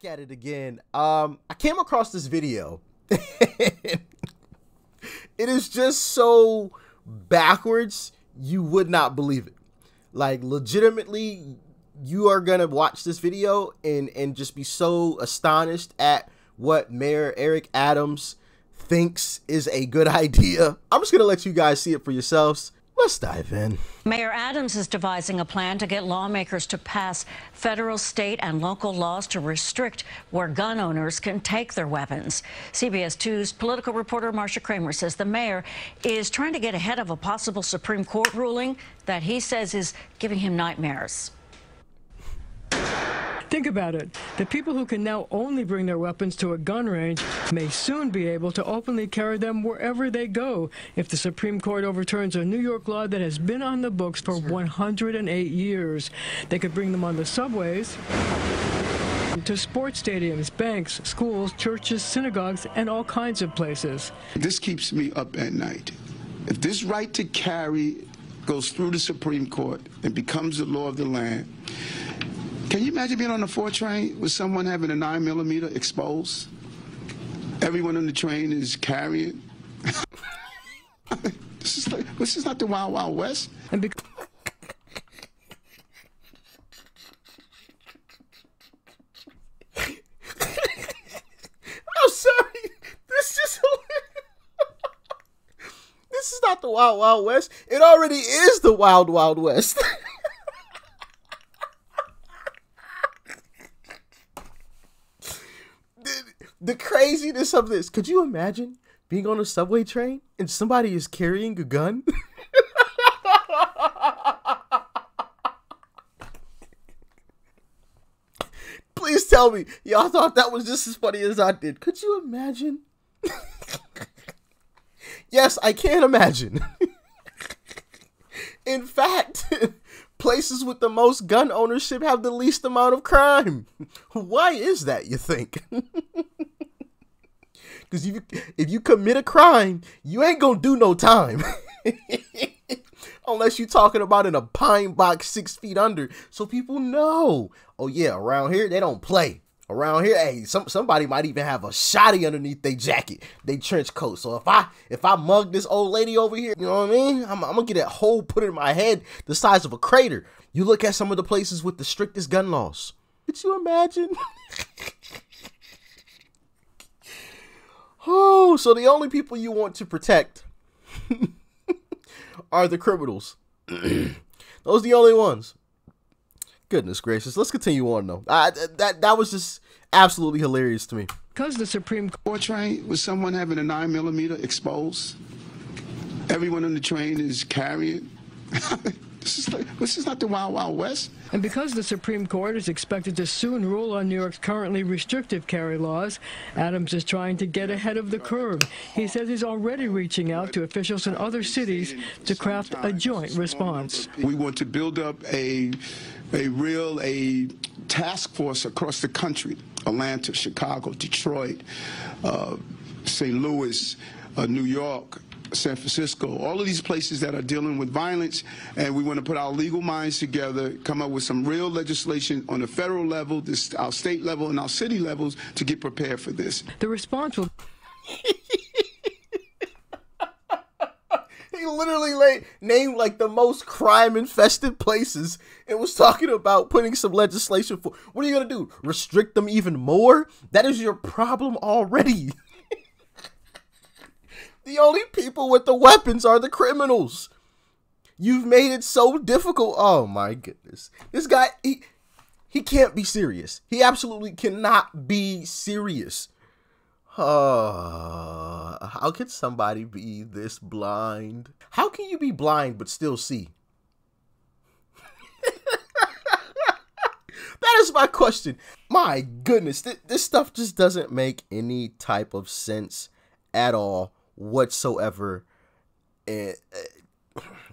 back at it again. I came across this video. It is just so backwards, you would not believe it. Like, legitimately, you are gonna watch this video and just be so astonished at what Mayor Eric Adams thinks is a good idea. I'm just gonna let you guys see it for yourselves. Let's dive in. Mayor Adams is devising a plan to get lawmakers to pass federal, state, and local laws to restrict where gun owners can take their weapons. CBS 2's political reporter Marcia Kramer says the mayor is trying to get ahead of a possible Supreme Court ruling that he says is giving him nightmares. Think about it. The people who can now only bring their weapons to a gun range may soon be able to openly carry them wherever they go if the Supreme Court overturns a New York law that has been on the books for 108 years. They could bring them on the subways, to sports stadiums, banks, schools, churches, synagogues, and all kinds of places. This keeps me up at night. If this right to carry goes through the Supreme Court and becomes the law of the land, can you imagine being on a 4 train with someone having a 9mm exposed? Everyone on the train is carrying. This is not the Wild Wild West. I'm sorry. This is this is not the Wild Wild West. It already is the Wild Wild West. The craziness of this. Could you imagine being on a subway train and somebody is carrying a gun? Please tell me y'all thought that was just as funny as I did. Could you imagine? Yes, I can imagine. In fact, places with the most gun ownership have the least amount of crime. Why is that, you think? Because if you commit a crime, you ain't gonna do no time. Unless you're talking about in a pine box 6 feet under. So people know, oh yeah, around here, they don't play. Around here, hey, somebody might even have a shotty underneath their jacket, their trench coat. So if I mug this old lady over here, you know what I mean? I'm gonna get a hole put in my head the size of a crater. You look at some of the places with the strictest gun laws. Could you imagine? Oh, so the only people you want to protect are the criminals. Those are the only ones. Goodness gracious. Let's continue on, though. That was just absolutely hilarious to me. Because the Supreme Court train with someone having a 9mm exposed, everyone on the train is carrying. This is not the Wild Wild West. And because the Supreme Court is expected to soon rule on New York's currently restrictive carry laws, Adams is trying to get ahead of the curve. He says he's already reaching out to officials in other cities to craft a joint response. We want to build up a task force across the country: Atlanta, Chicago, Detroit, St. Louis, New York, San Francisco, all of these places that are dealing with violence, and we want to put our legal minds together, come up with some real legislation on the federal level, our state level, and our city levels to get prepared for this. The response will... He literally named like the most crime-infested places and was talking about putting some legislation for... What are you going to do? Restrict them even more? That is your problem already. The only people with the weapons are the criminals. You've made it so difficult. Oh my goodness. This guy, he can't be serious. He absolutely cannot be serious. How can somebody be this blind? How can you be blind but still see? That is my question. My goodness, this stuff just doesn't make any type of sense at all whatsoever. And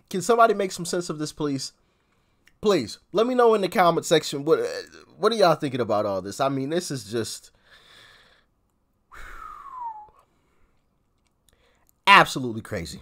can somebody make some sense of this, please? Please let me know in the comment section what are y'all thinking about all this. I mean, this is just absolutely crazy.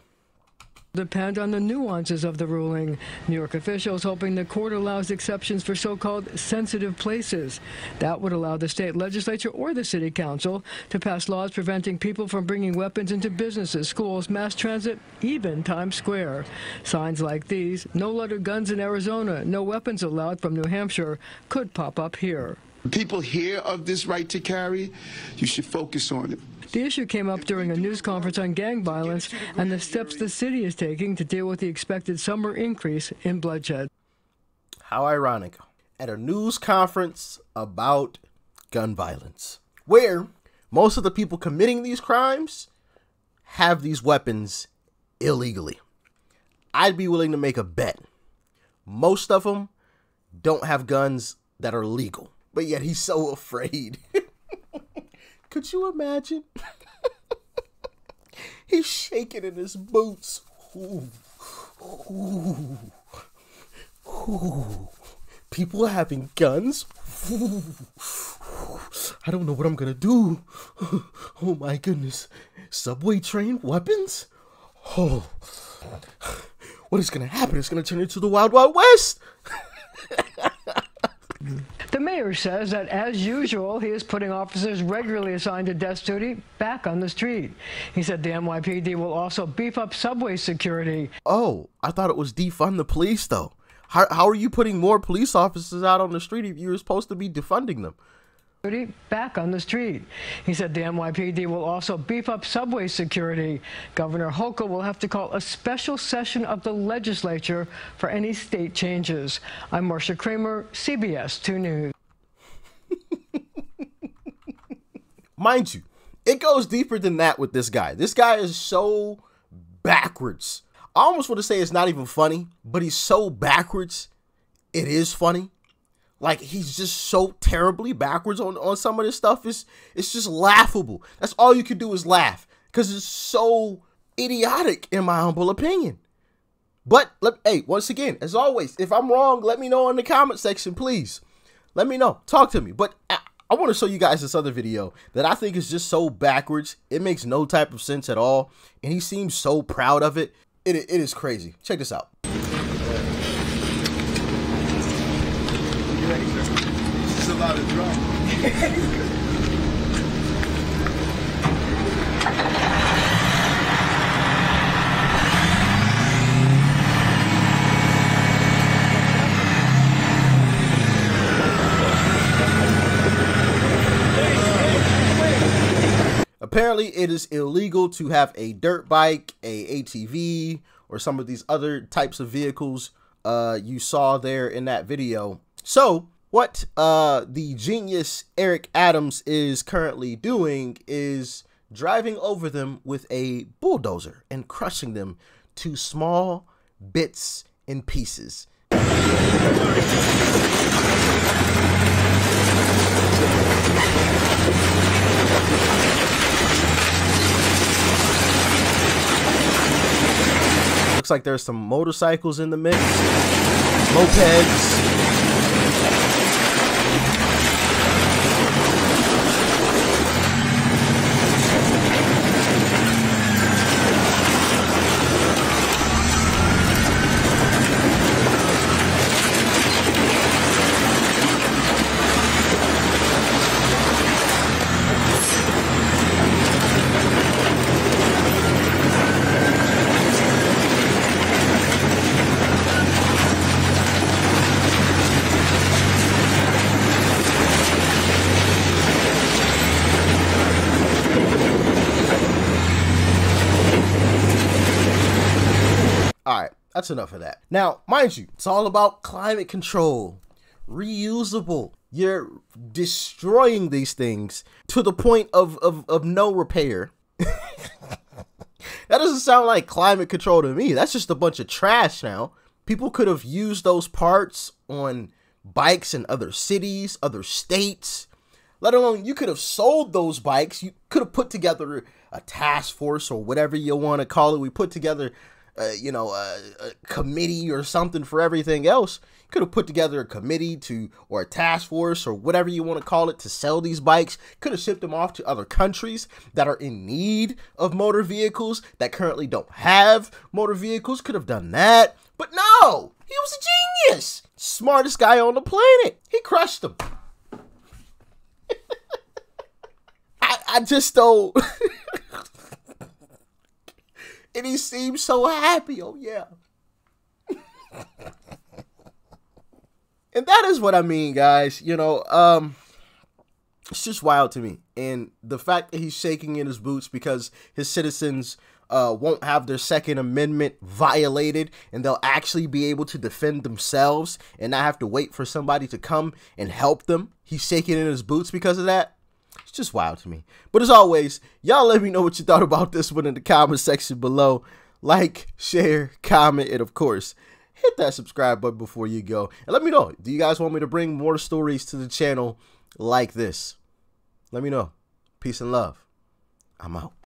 depend on the nuances of the ruling. New York officials hoping the court allows exceptions for so-called sensitive places. That would allow the state legislature or the city council to pass laws preventing people from bringing weapons into businesses, schools, mass transit, even Times Square. Signs like these, "No loaded guns in Arizona, no weapons allowed" from New Hampshire, could pop up here. People hear of this right to carry, you should focus on it. The issue came up during a news conference on gang violence and the steps the city is taking to deal with the expected summer increase in bloodshed. How ironic. At a news conference about gun violence, where most of the people committing these crimes have these weapons illegally. I'd be willing to make a bet most of them don't have guns that are legal, but yet he's so afraid. Could you imagine? He's shaking in his boots. Ooh. Ooh. Ooh. People having guns? Ooh. I don't know what I'm gonna do. Oh my goodness. Subway train weapons? Oh. What is gonna happen? It's gonna turn into the Wild Wild West. The mayor says that, as usual, he is putting officers regularly assigned to desk duty back on the street. He said the NYPD will also beef up subway security. Oh, I thought it was defund the police, though. How are you putting more police officers out on the street if you were supposed to be defunding them? Back on the street. He said the NYPD will also beef up subway security. Governor Hochul will have to call a special session of the legislature for any state changes. I'm Marcia Kramer, CBS 2 News. Mind you, it goes deeper than that with this guy. This guy is so backwards. I almost want to say it's not even funny, but he's so backwards, it is funny. Like, he's just so terribly backwards on some of this stuff. It's just laughable. That's all you can do is laugh, because it's so idiotic, in my humble opinion. But, hey, once again, as always, if I'm wrong, let me know in the comment section, please. Let me know. Talk to me. But I want to show you guys this other video that I think is just so backwards. It makes no type of sense at all. And he seems so proud of it. It is crazy. Check this out. This is a lot of drama. Apparently, it is illegal to have a dirt bike, a ATV, or some of these other types of vehicles you saw there in that video. So what the genius Eric Adams is currently doing is driving over them with a bulldozer and crushing them to small bits and pieces. Looks like there's some motorcycles in the mix, mopeds. All right, that's enough of that. Now, mind you, it's all about climate control, reusable. You're destroying these things to the point of no repair. That doesn't sound like climate control to me. That's just a bunch of trash now. People could have used those parts on bikes in other cities, other states. Let alone, you could have sold those bikes. You could have put together a task force or whatever you want to call it. We put together a committee or something for everything else. Could have put together a committee or a task force or whatever you want to call it to sell these bikes. Could have shipped them off to other countries that are in need of motor vehicles that currently don't have motor vehicles. Could have done that. But no, he was a genius. Smartest guy on the planet. He crushed them. I just don't. And he seems so happy. Oh, yeah. And that is what I mean, guys. It's just wild to me. And the fact that he's shaking in his boots because his citizens won't have their Second Amendment violated and they'll actually be able to defend themselves and not have to wait for somebody to come and help them. He's shaking in his boots because of that. It's just wild to me. But as always, y'all let me know what you thought about this one in the comment section below. Like, share, comment, and of course, hit that subscribe button before you go. And let me know, do you guys want me to bring more stories to the channel like this? Let me know. Peace and love. I'm out.